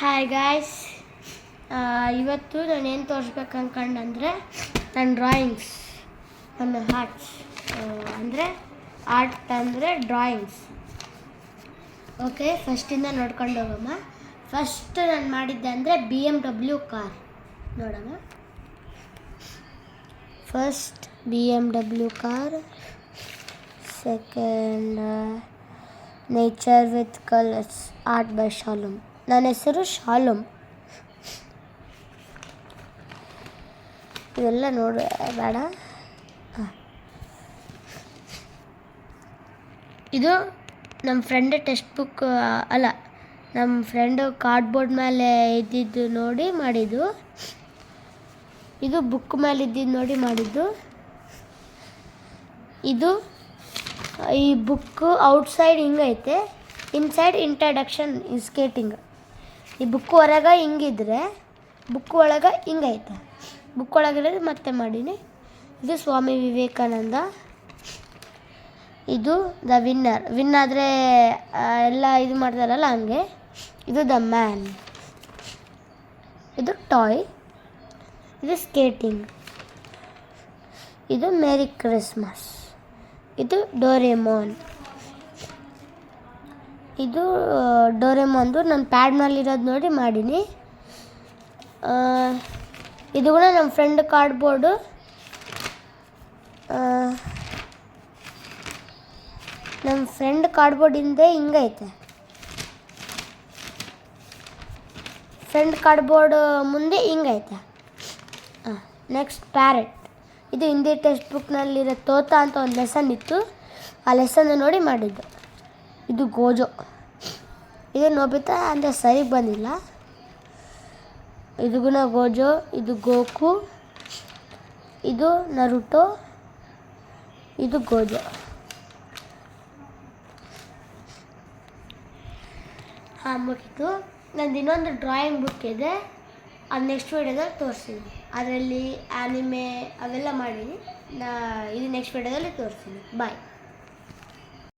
Hi guys, ಇವತ್ತು ನಾನು ಏನು ತೋರಿಸ್ಬೇಕು ಅಂದ್ಕೊಂಡಂದರೆ ನನ್ನ ಡ್ರಾಯಿಂಗ್ಸ್, ನನ್ನ ಆರ್ಟ್ಸ್ ಅಂದರೆ ಆರ್ಟ್ ಅಂದರೆ ಡ್ರಾಯಿಂಗ್ಸ್. ಓಕೆ, ಫಸ್ಟಿಂದ ನೋಡ್ಕೊಂಡು ಹೋಗಮ್ಮ. ಫಸ್ಟ್ ನಾನು ಮಾಡಿದ್ದೆ ಅಂದರೆ BMW ಕಾರ್ ನೋಡಮ್ಮ. First BMW car, second nature with colours, art by Shaloom. ನನ್ನ ಹೆಸರು ಶಾಲೂಮ್. ಇವೆಲ್ಲ ನೋಡಿ ಬೇಡ. ಇದು ನಮ್ಮ ಫ್ರೆಂಡ್ ಟೆಕ್ಸ್ಟ್ ಬುಕ್ ಅಲ್ಲ, ನಮ್ಮ ಫ್ರೆಂಡು ಕಾರ್ಡ್ಬೋರ್ಡ್ ಮೇಲೆ ಇದ್ದಿದ್ದು ನೋಡಿ ಮಾಡಿದ್ದು. ಇದು ಬುಕ್ ಮೇಲೆ ಇದ್ದಿದ್ದು ನೋಡಿ ಮಾಡಿದ್ದು. ಇದು ಈ ಬುಕ್ಕು ಔಟ್ಸೈಡ್ ಹಿಂಗೈತೆ, ಇನ್ಸೈಡ್ ಇಂಟ್ರಡಕ್ಷನ್ ಇನ್ ಸ್ಕೇಟಿಂಗ್. ಈ ಬುಕ್ ಹೊರಗೆ ಹಿಂಗಿದ್ರೆ ಬುಕ್ ಒಳಗೆ ಹಿಂಗೈತೆ, ಬುಕ್ ಒಳಗಿರೋದು ಮತ್ತೆ ಮಾಡೀನಿ. ಇದು ಸ್ವಾಮಿ ವಿವೇಕಾನಂದ. ಇದು ದ ವಿನ್ ಆದರೆ ಎಲ್ಲ ಇದು ಮಾಡ್ತಾರಲ್ಲ ಹಂಗೆ. ಇದು ದ ಮ್ಯಾನ್. ಇದು ಟಾಯ್. ಇದು ಸ್ಕೇಟಿಂಗ್. ಇದು ಮೇರಿ ಕ್ರಿಸ್ಮಸ್. ಇದು ಡೋರೆಮೋನ್. ಇದು ಡೋರೆಮೋನ್ದು ನನ್ನ ಪ್ಯಾಡ್ ಮೇಲಿರೋದು ನೋಡಿ ಮಾಡೀನಿ. ಇದು ಕೂಡ ನಮ್ಮ ಫ್ರೆಂಡ್ ಕಾರ್ಡ್ಬೋರ್ಡು. ನಮ್ಮ ಫ್ರೆಂಡ್ ಕಾರ್ಡ್ಬೋರ್ಡ್ ಹಿಂದೆ ಹಿಂಗೈತೆ, ಫ್ರೆಂಡ್ ಕಾರ್ಡ್ಬೋರ್ಡ್ ಮುಂದೆ ಹಿಂಗೈತೆ. Next parrot. ಇದು ಹಿಂದಿ ಟೆಕ್ಸ್ಟ್ ಬುಕ್ನಲ್ಲಿರೋ ತೋತ ಅಂತ ಒಂದು ಲೆಸನ್ ಇತ್ತು, ಆ ಲೆಸನ್ನ ನೋಡಿ ಮಾಡಿದ್ದು. ಇದು ಗೋಜೋ. ಇದು ನೋಬಿತಾ ಅಂದರೆ ಸರಿಗೆ ಬಂದಿಲ್ಲ. ಇದು ಗುಣ ಗೋಜೋ. ಇದು ಗೋಕು. ಇದು ನರುಟೋ. ಇದು ಗೋಜೋ. ಮುಗಿತು. ನಂದು ಇನ್ನೊಂದು ಡ್ರಾಯಿಂಗ್ ಬುಕ್ ಇದೆ, ಅದು ನೆಕ್ಸ್ಟ್ ವೀಡಿಯೋದಲ್ಲಿ ತೋರಿಸ್ತೀನಿ. ಅದರಲ್ಲಿ ಆ್ಯನಿಮೆ ಅವೆಲ್ಲ ಮಾಡೀನಿ. ಇದು ನೆಕ್ಸ್ಟ್ ವೀಡಿಯೋದಲ್ಲಿ ತೋರಿಸ್ತೀನಿ. ಬಾಯ್.